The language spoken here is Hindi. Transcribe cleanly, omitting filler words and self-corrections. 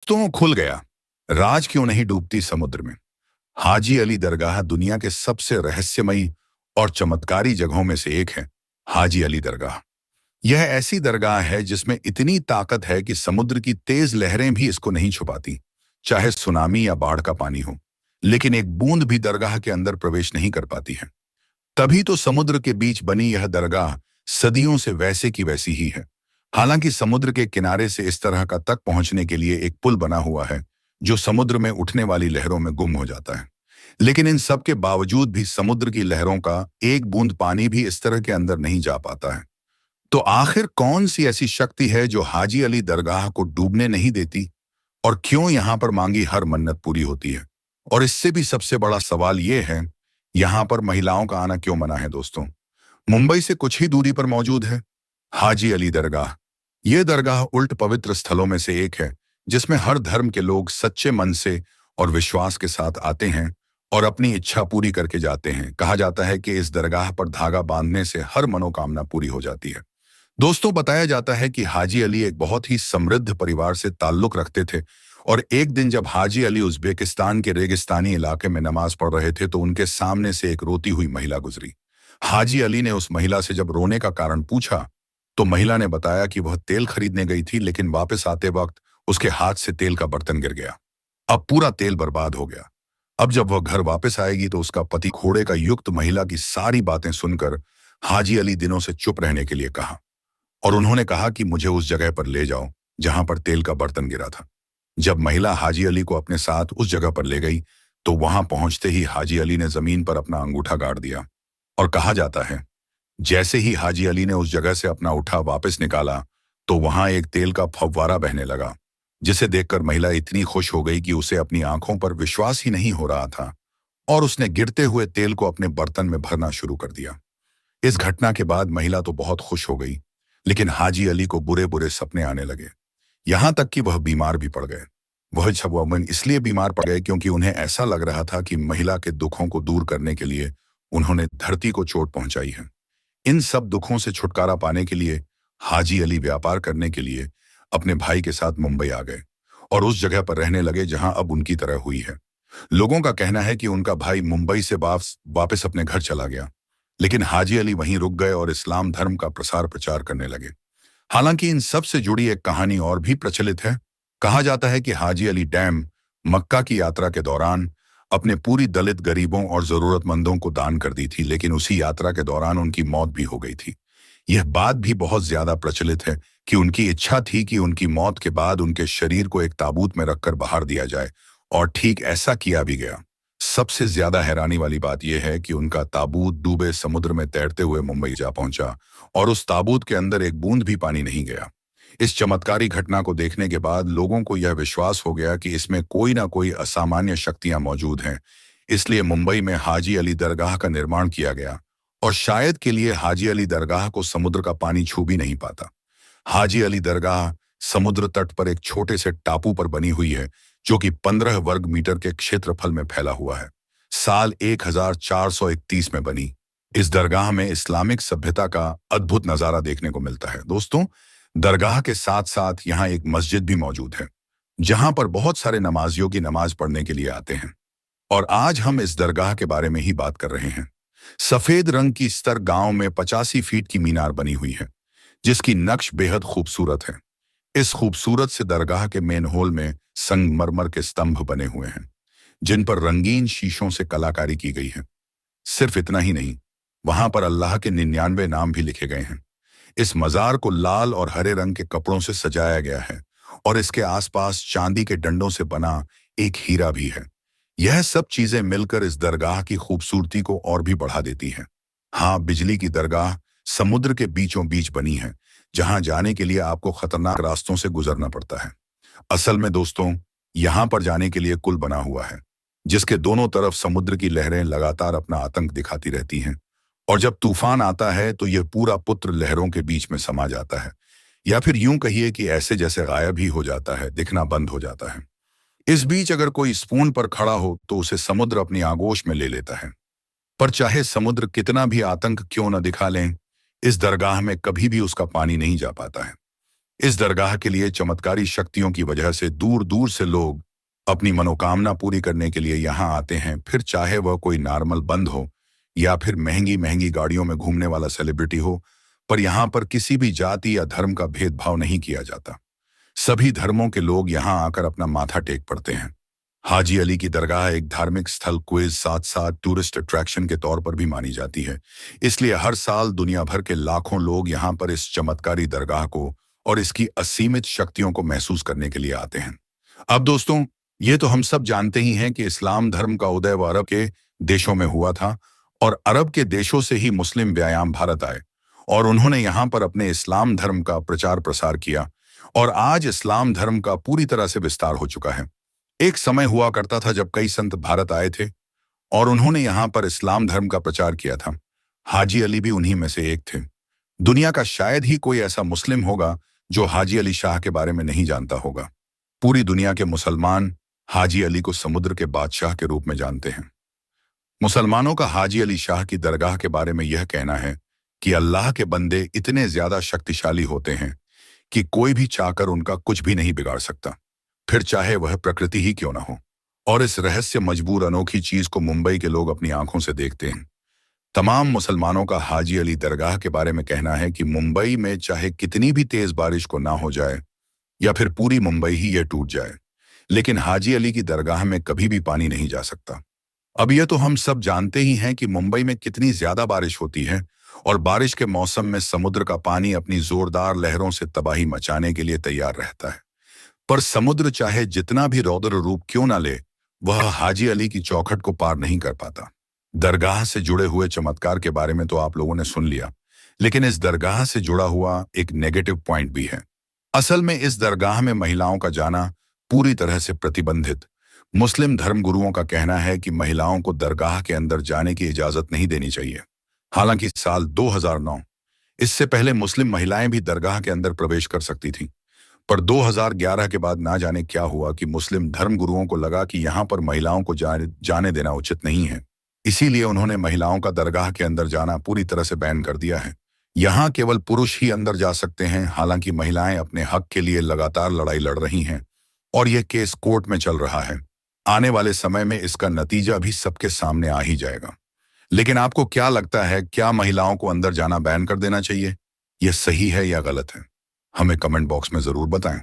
दोस्तों, खुल गया। राज क्यों नहीं डूबती समुद्र में। हाजी अली दरगाह दुनिया के सबसे रहस्यमयी और चमत्कारी जगहों में से एक है। हाजी अली दरगाह यह ऐसी दरगाह है जिसमें इतनी ताकत है कि समुद्र की तेज लहरें भी इसको नहीं छुपाती, चाहे सुनामी या बाढ़ का पानी हो। लेकिन एक बूंद भी दरगाह के अंदर प्रवेश नहीं कर पाती है। तभी तो समुद्र के बीच बनी यह दरगाह सदियों से वैसे की वैसी ही है। हालांकि समुद्र के किनारे से इस तरह का तक पहुंचने के लिए एक पुल बना हुआ है जो समुद्र में उठने वाली लहरों में गुम हो जाता है। लेकिन इन सब के बावजूद भी समुद्र की लहरों का एक बूंद पानी भी इस तरह के अंदर नहीं जा पाता है। तो आखिर कौन सी ऐसी शक्ति है जो हाजी अली दरगाह को डूबने नहीं देती, और क्यों यहां पर मांगी हर मन्नत पूरी होती है? और इससे भी सबसे बड़ा सवाल यह है, यहां पर महिलाओं का आना क्यों मना है? दोस्तों, मुंबई से कुछ ही दूरी पर मौजूद है हाजी अली दरगाह। यह दरगाह उल्ट पवित्र स्थलों में से एक है जिसमें हर धर्म के लोग सच्चे मन से और विश्वास के साथ आते हैं और अपनी इच्छा पूरी करके जाते हैं। कहा जाता है कि इस दरगाह पर धागा बांधने से हर मनोकामना पूरी हो जाती है। दोस्तों, बताया जाता है कि हाजी अली एक बहुत ही समृद्ध परिवार से ताल्लुक रखते थे और एक दिन जब हाजी अली उज्बेकिस्तान के रेगिस्तानी इलाके में नमाज पढ़ रहे थे तो उनके सामने से एक रोती हुई महिला गुजरी। हाजी अली ने उस महिला से जब रोने का कारण पूछा तो महिला ने बताया कि वह तेल खरीदने गई थी, लेकिन वापस आते वक्त उसके हाथ से तेल का बर्तन गिर गया। अब पूरा तेल बर्बाद हो गया। अब जब वह घर वापस आएगी तो उसका पति घोड़े का युक्त महिला की सारी बातें सुनकर हाजी अली दिनों से चुप रहने के लिए कहा और उन्होंने कहा कि मुझे उस जगह पर ले जाओ जहां पर तेल का बर्तन गिरा था। जब महिला हाजी अली को अपने साथ उस जगह पर ले गई तो वहां पहुंचते ही हाजी अली ने जमीन पर अपना अंगूठा गाड़ दिया और कहा जाता है जैसे ही हाजी अली ने उस जगह से अपना उठा वापस निकाला तो वहां एक तेल का फव्वारा बहने लगा, जिसे देखकर महिला इतनी खुश हो गई कि उसे अपनी आंखों पर विश्वास ही नहीं हो रहा था और उसने गिरते हुए तेल को अपने बर्तन में भरना शुरू कर दिया। इस घटना के बाद महिला तो बहुत खुश हो गई, लेकिन हाजी अली को बुरे बुरे सपने आने लगे, यहां तक कि वह बीमार भी पड़ गए। वह छबवन इसलिए बीमार पड़ गए क्योंकि उन्हें ऐसा लग रहा था कि महिला के दुखों को दूर करने के लिए उन्होंने धरती को चोट पहुंचाई है। इन सब दुखों से छुटकारा पाने के लिए हाजी अली व्यापार करने के लिए अपने भाई के साथ मुंबई आ गए और उस जगह पर रहने लगे जहां अब उनकी तरह हुई है। लोगों का कहना है कि उनका भाई मुंबई से वापस अपने घर चला गया, लेकिन हाजी अली वहीं रुक गए और इस्लाम धर्म का प्रसार प्रचार करने लगे। हालांकि इन सब से जुड़ी एक कहानी और भी प्रचलित है। कहा जाता है कि हाजी अली डैम मक्का की यात्रा के दौरान अपने पूरी दलित गरीबों और जरूरतमंदों को दान कर दी थी, लेकिन उसी यात्रा के दौरान उनकी मौत भी हो गई थी। यह बात भी बहुत ज्यादा प्रचलित है कि उनकी इच्छा थी कि उनकी मौत के बाद उनके शरीर को एक ताबूत में रखकर बाहर दिया जाए, और ठीक ऐसा किया भी गया। सबसे ज्यादा हैरानी वाली बात यह है कि उनका ताबूत डूबे समुद्र में तैरते हुए मुंबई जा पहुंचा और उस ताबूत के अंदर एक बूंद भी पानी नहीं गया। इस चमत्कारी घटना को देखने के बाद लोगों को यह विश्वास हो गया कि इसमें कोई ना कोई असामान्य शक्तियां मौजूद हैं। इसलिए मुंबई में हाजी अली दरगाह का निर्माण किया गया और शायद के लिए हाजी अली दरगाह को समुद्र का पानी छू भी नहीं पाता। हाजी अली दरगाह समुद्र तट पर एक छोटे से टापू पर बनी हुई है जो कि 15 वर्ग मीटर के क्षेत्रफल में फैला हुआ है। साल 1431 में बनी इस दरगाह में इस्लामिक सभ्यता का अद्भुत नजारा देखने को मिलता है। दोस्तों, दरगाह के साथ साथ यहाँ एक मस्जिद भी मौजूद है जहां पर बहुत सारे नमाजियों की नमाज पढ़ने के लिए आते हैं, और आज हम इस दरगाह के बारे में ही बात कर रहे हैं। सफेद रंग की स्तर गांव में 85 फीट की मीनार बनी हुई है जिसकी नक्श बेहद खूबसूरत है। इस खूबसूरत से दरगाह के मेन हॉल में संगमरमर के स्तंभ बने हुए हैं जिन पर रंगीन शीशों से कलाकारी की गई है। सिर्फ इतना ही नहीं, वहां पर अल्लाह के 99 नाम भी लिखे गए हैं। इस मजार को लाल और हरे रंग के कपड़ों से सजाया गया है और इसके आसपास चांदी के डंडों से बना एक हीरा भी है। यह सब चीजें मिलकर इस दरगाह की खूबसूरती को और भी बढ़ा देती हैं। हाँ, बिजली की दरगाह समुद्र के बीचों बीच बनी है जहां जाने के लिए आपको खतरनाक रास्तों से गुजरना पड़ता है। असल में दोस्तों, यहां पर जाने के लिए कुल बना हुआ है जिसके दोनों तरफ समुद्र की लहरें लगातार अपना आतंक दिखाती रहती हैं, और जब तूफान आता है तो यह पूरा पुत्र लहरों के बीच में समा जाता है, या फिर यूं कहिए कि ऐसे जैसे गायब ही हो जाता है, दिखना बंद हो जाता है। इस बीच अगर कोई स्पून पर खड़ा हो तो उसे समुद्र अपनी आगोश में ले लेता है। पर चाहे समुद्र कितना भी आतंक क्यों न दिखा लें, इस दरगाह में कभी भी उसका पानी नहीं जा पाता है। इस दरगाह के लिए चमत्कारी शक्तियों की वजह से दूर दूर से लोग अपनी मनोकामना पूरी करने के लिए यहाँ आते हैं, फिर चाहे वह कोई नॉर्मल बंद हो या फिर महंगी महंगी गाड़ियों में घूमने वाला सेलिब्रिटी हो। पर यहाँ पर किसी भी जाति या धर्म का भेदभाव नहीं किया जाता। सभी धर्मों के लोग यहाँ आकर अपना माथा टेक पड़ते हैं। हाजी अली की दरगाह एक धार्मिक स्थल, क्विज, साथ साथ टूरिस्ट अट्रैक्शन के तौर पर भी मानी जाती है। इसलिए हर साल दुनिया भर के लाखों लोग यहाँ पर इस चमत्कारी दरगाह को और इसकी असीमित शक्तियों को महसूस करने के लिए आते हैं। अब दोस्तों, ये तो हम सब जानते ही हैं कि इस्लाम धर्म का उदय अरब के देशों में हुआ था और अरब के देशों से ही मुस्लिम व्यायाम भारत आए और उन्होंने यहाँ पर अपने इस्लाम धर्म का प्रचार प्रसार किया और आज इस्लाम धर्म का पूरी तरह से विस्तार हो चुका है। एक समय हुआ करता था जब कई संत भारत आए थे और उन्होंने यहाँ पर इस्लाम धर्म का प्रचार किया था। हाजी अली भी उन्हीं में से एक थे। दुनिया का शायद ही कोई ऐसा मुस्लिम होगा जो हाजी अली शाह के बारे में नहीं जानता होगा। पूरी दुनिया के मुसलमान हाजी अली को समुद्र के बादशाह के रूप में जानते हैं। मुसलमानों का हाजी अली शाह की दरगाह के बारे में यह कहना है कि अल्लाह के बंदे इतने ज्यादा शक्तिशाली होते हैं कि कोई भी चाहकर उनका कुछ भी नहीं बिगाड़ सकता, फिर चाहे वह प्रकृति ही क्यों ना हो। और इस रहस्य मजबूर अनोखी चीज को मुंबई के लोग अपनी आंखों से देखते हैं। तमाम मुसलमानों का हाजी अली दरगाह के बारे में कहना है कि मुंबई में चाहे कितनी भी तेज बारिश को ना हो जाए या फिर पूरी मुंबई ही यह टूट जाए, लेकिन हाजी अली की दरगाह में कभी भी पानी नहीं जा सकता। अब यह तो हम सब जानते ही हैं कि मुंबई में कितनी ज्यादा बारिश होती है और बारिश के मौसम में समुद्र का पानी अपनी जोरदार लहरों से तबाही मचाने के लिए तैयार रहता है। पर समुद्र चाहे जितना भी रौद्र रूप क्यों ना ले, वह हाजी अली की चौखट को पार नहीं कर पाता। दरगाह से जुड़े हुए चमत्कार के बारे में तो आप लोगों ने सुन लिया, लेकिन इस दरगाह से जुड़ा हुआ एक नेगेटिव पॉइंट भी है। असल में इस दरगाह में महिलाओं का जाना पूरी तरह से प्रतिबंधित। मुस्लिम धर्मगुरुओं का कहना है कि महिलाओं को दरगाह के अंदर जाने की इजाजत नहीं देनी चाहिए। हालांकि साल 2009, इससे पहले मुस्लिम महिलाएं भी दरगाह के अंदर प्रवेश कर सकती थीं, पर 2011 के बाद ना जाने क्या हुआ कि मुस्लिम धर्मगुरुओं को लगा कि यहाँ पर महिलाओं को जाने देना उचित नहीं है। इसीलिए उन्होंने महिलाओं का दरगाह के अंदर जाना पूरी तरह से बैन कर दिया है। यहाँ केवल पुरुष ही अंदर जा सकते हैं। हालांकि महिलाएं अपने हक के लिए लगातार लड़ाई लड़ रही हैं और यह केस कोर्ट में चल रहा है। आने वाले समय में इसका नतीजा भी सबके सामने आ ही जाएगा। लेकिन आपको क्या लगता है, क्या महिलाओं को अंदर जाना बैन कर देना चाहिए? यह सही है या गलत है? हमें कमेंट बॉक्स में जरूर बताएं।